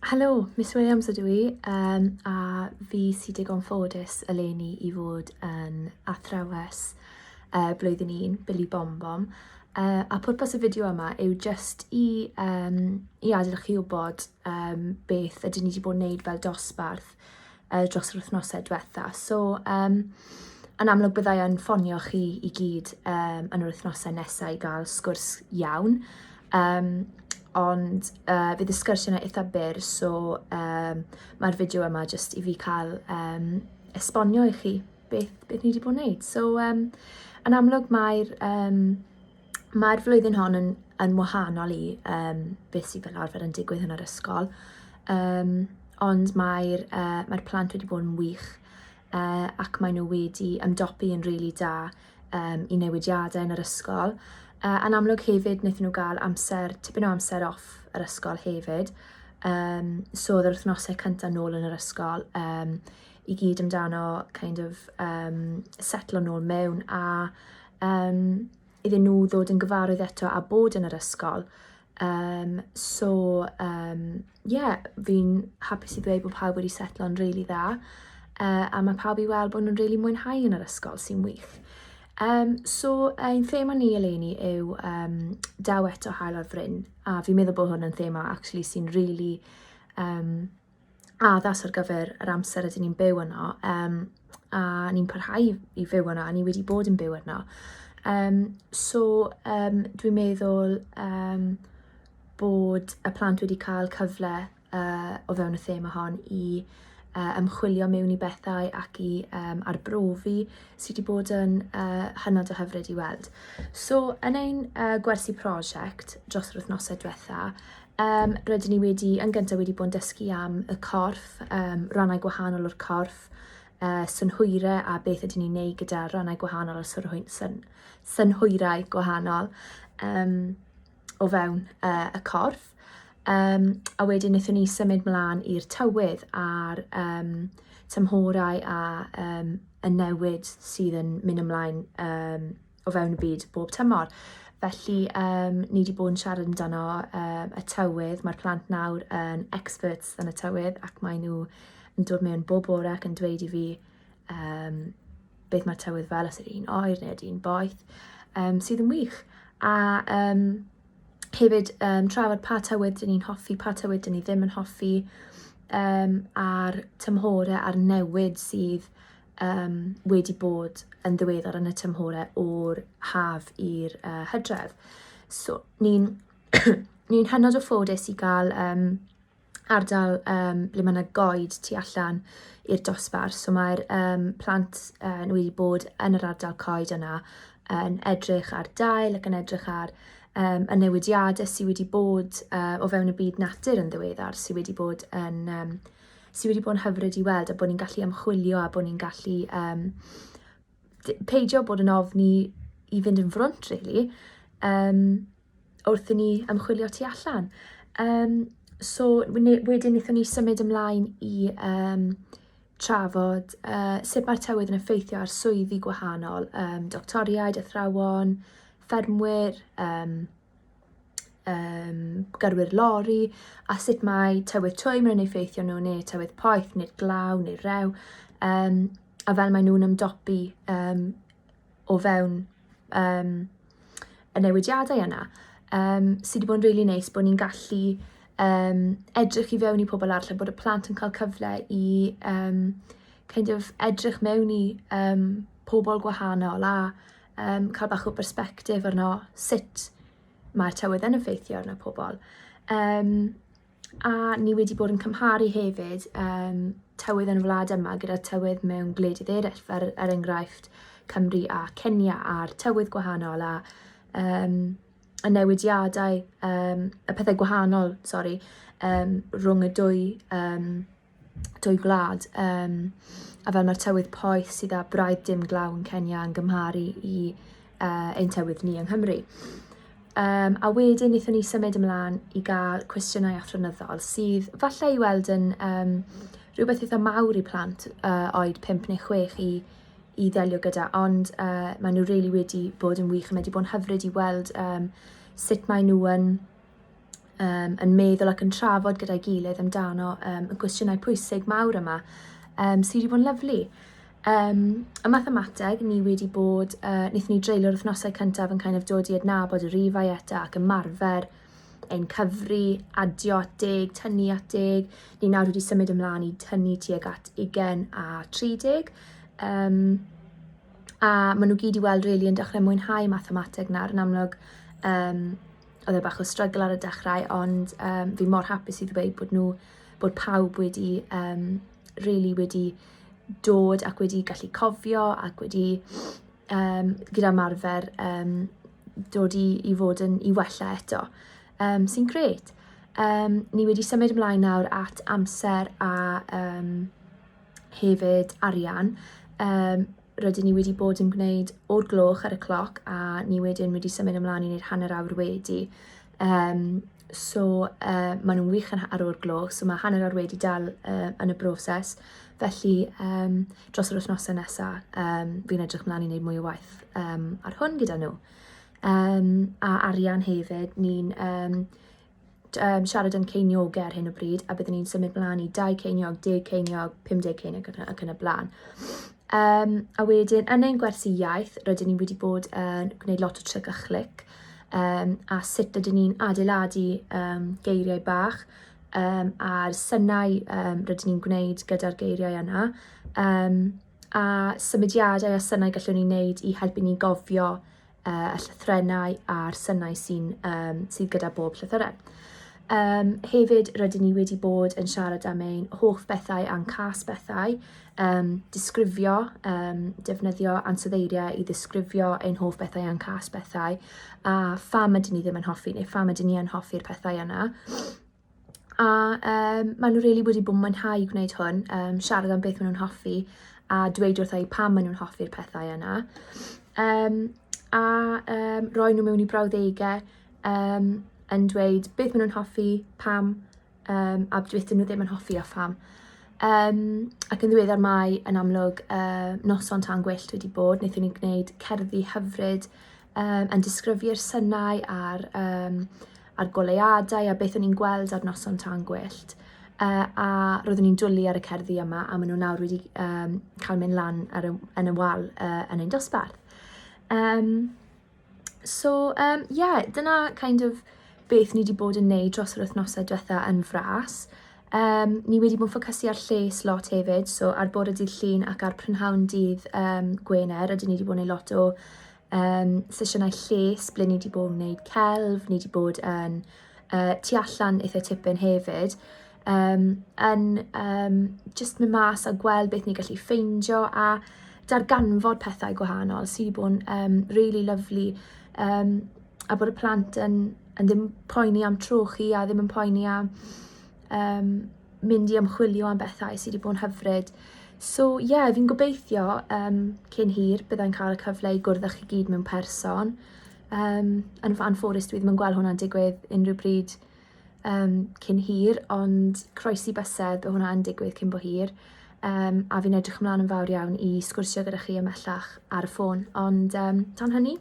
Helo, Miss Williams ydw i, a fi sydd digon ffodus eleni i fod yn athrawes blwyddyn 1, Billy Bombom. A pwrpas y fideo yma yw just i adael chi wybod beth ydyn ni wedi bod yn wneud fel dosbarth dros yr wythnosau diwetha. So, yn amlwg byddai yn ffonio chi i gyd yn yr wythnosau nesaf i gael sgwrs iawn. Ond fydd y sgwrs yna eitha byr, so mae'r fideo yma jyst i fi cael esbonio i chi beth ni wedi bod yn wneud. So, yn amlwg mae'r flwyddyn hon yn wahanol i beth sydd fel arfer yn digwydd yn yr ysgol, ond mae'r plant wedi bod yn wych ac maen nhw wedi ymdopi yn rili da i newidiadau yn yr ysgol. Yn amlwg hefyd wnaethon nhw gael tipyn o amser off yr ysgol hefyd. So oedd yr wythnosau cyntaf nôl yn yr ysgol i gyd amdano setlo nôl mewn a iddyn nhw ddod yn gyfarwydd eto a bod yn yr ysgol. Fi'n hapus i ddweud bod pawb wedi setlo'n rili dda a mae pawb i weld bod nhw'n rili mwynhau yn yr ysgol sy'n wych. Ein thema ni eleni yw daw eto hael ar fryn, a fi'n meddwl bod hwn yn thema sy'n rili addas ar gyfer yr amser ydyn ni'n byw yno, a ni'n parhau i fyw yno, a ni wedi bod yn byw yno. Dwi'n meddwl bod y plant wedi cael cyfle o fewn y thema hon i ymchwilio mewn i bethau ac i arbrofi sydd wedi bod yn hynod o hyfryd i weld. So, yn ein gwersi prosiect dros yr wythnosau diwetha, rydyn ni yn gyntaf wedi bod yn dysgu am y corff, rannau gwahanol o'r corff, synhwyrau a beth ydyn ni'n neud gyda rannau gwahanol o'r synhwyrau gwahanol o fewn y corff. A wedyn wnaethon ni symud mlaen i'r tywydd a'r tymhorau a y newid sydd yn mynd ymlaen o fewn y byd bob tymor. Felly ni wedi bod yn siarad amdano y tywydd. Mae'r plant nawr yn experts yn y tywydd ac maen nhw yn dod mewn bob bore ac yn dweud i fi beth mae'r tywydd fel, os ydy'n oer neu ydy'n boeth, sydd yn wych. A hefyd trafod pa tywydd dyn ni'n hoffi, pa tywydd dyn ni ddim yn hoffi, a'r tymhorau a'r newid sydd wedi bod yn ddiweddar yn y tymhorau o'r haf i'r hydref. So, ni'n hynod o ffodus i gael ardal ble mae yna goed tu allan i'r dosbarth. So mae'r plant wedi bod yn yr ardal coed yna yn edrych ar dail ac yn edrych ar y newidiadau sydd wedi bod o fewn y byd natur yn ddiweddar, sydd wedi bod yn hyfryd i weld, a bod ni'n gallu ymchwilio a bod ni'n gallu peidio bod yn ofni i fynd yn frwnt, really, wrth i ni ymchwilio tu allan. Wedyn wnaethon ni symud ymlaen i trafod sut mae'r tywydd yn effeithio ar swyddi gwahanol, doctoriaid, athrawon, ffermwyr, gyrwyr lori, a sut mae tywydd twym yn effeithio nhw, neu tywydd poeth, neu glaw, neu rew, a fel mae nhw'n ymdopi o fewn y newidiadau yna, sydd wedi bod yn rili neis bod ni'n gallu edrych i fewn i pobl arall, bod y plant yn cael cyfle i edrych mewn i pobl gwahanol a cael bach o bersbectif arno sut mae'r tywydd yn effeithio arno pobl. A ni wedi bod yn cymharu hefyd tywydd yn y wlad yma gyda tywydd mewn gwledydd eraill, fel enghraifft Cymru a Kenya, a'r tywydd gwahanol a y newidiadau, y pethau gwahanol, rhwng y dwy gwlad. A fel mae'r tywydd poeth sydd â braidd dim glaw yn Kenya yn gymharu i ein tywydd ni yng Nghymru. A wedyn wnaethon ni symud ymlaen i gael cwestiynau athronyddol sydd falle i weld yn rhywbeth eitha mawr i plant oed 5 neu 6 i ddelio gyda, ond maen nhw rili wedi bod yn wych, a mae wedi bod yn hyfryd i weld sut maen nhw yn yn meddwl ac yn trafod gyda'i gilydd amdano y cwestiynau pwysig mawr yma sydd wedi bod yn lyflu. Y mathemateg, ni wedi bod, wnaethon ni dreulio'r wythnosau cyntaf yn dod i adnabod y rifau eto ac ymarfer ein cyfri, adio at 10, tynnu at 10. Ni nawr wedi symud ymlaen i tynnu tuag at 20 a 30. A maen nhw gyd i weld rili yn dechrau mwynhau mathemateg nawr. Yn amlwg, oedd e bach o strygl ar y dechrau, ond fi mor hapus i ddweud bod pawb wedi wedi dod ac wedi gallu cofio ac wedi gyda ymarfer dod i fod i wella eto. Sy'n grêt. Ni wedi symud ymlaen nawr at amser a hefyd arian. Rydyn ni wedi bod yn gwneud o'r gloch ar y cloc a ni wedyn wedi symud ymlaen i wneud hanner awr wedi. So maen nhw'n wych ar o'r gloch, so mae hanner awr wedi dal yn y broses. Felly dros yr wythnosau nesaf fi'n edrych ymlaen i wneud mwy o waith ar hwn gyda nhw. A arian hefyd, ni'n siarad yn ceiniogau ar hyn o bryd, a byddwn ni'n symud mlaen i 2 ceiniog, 10 ceiniog, 50 ceiniog ac yn y blaen. A wedyn, yn ein gwersi iaith, rydyn ni wedi bod yn gwneud lot o tric a chlic, a sut ydyn ni'n adeiladu geiriau bach, a'r synnau rydyn ni'n gwneud gyda'r geiriau yna, a symudiadau a synnau gallwn ni'n wneud i helpu ni gofio y llythrennau a'r synnau sydd gyda bob llythyren. Hefyd rydyn ni wedi bod yn siarad am ein hoff bethau a'n cas bethau, disgrifio, defnyddio ansoddeiriau i ddisgrifio ein hoff bethau a'n cas bethau, a pham ydyn ni ddim yn hoffi neu pham ydyn ni yn hoffi'r pethau yna. A maen nhw rili wedi bod yn mwynhau gwneud hwn, siarad am beth maen nhw'n hoffi a dweud wrthau pam maen nhw'n hoffi'r pethau yna. A roi nhw mewn i brawddegau yn dweud beth maen nhw'n hoffi, pam, a beth nhw ddim yn hoffi a pham. Ac yn ddiweddar mai yn amlwg noson tan gwyllt wedi bod, wnaethon ni gwneud cerddi hyfryd yn disgrifio'r synnau a'r goleuadau a beth o'n i'n gweld ar noson tan gwyllt. A roeddwn ni'n dwlu ar y cerddi yma a maen nhw nawr wedi cael mynd lan yn y wal yn ein dosbarth. Dyna beth ni wedi bod yn neud dros yr wythnosau diwetha yn fras. Ni wedi bod yn ffocysu ar lles lot hefyd, so ar bore dydd Llun ac ar prynhawn dydd Gwener, ydyn ni wedi bod yn neud lot o sesiynau lles, ble ni wedi bod yn neud celf, ni wedi bod yn tu allan eitha tipyn hefyd, just mynd mas a gweld beth ni'n gallu ffeindio a darganfod pethau gwahanol sydd wedi bod yn really lyflu, a bod y plant yn ddim poeni am trochi a ddim yn poeni am mynd i ymchwilio am bethau sydd wedi bod yn hyfryd. So fi'n gobeithio cyn hir byddai'n cael y cyfle i gwrdd â chi gyd mewn person. Yn anffodus dwi ddim yn gweld hwnna'n digwydd unrhyw bryd cyn hir, ond croesi bysedd bydd hwnna'n digwydd cyn bo hir. A fi'n edrych ymlaen yn fawr iawn i sgwrsio gyda chi ymellach ar y ffôn. Ond tan hynny,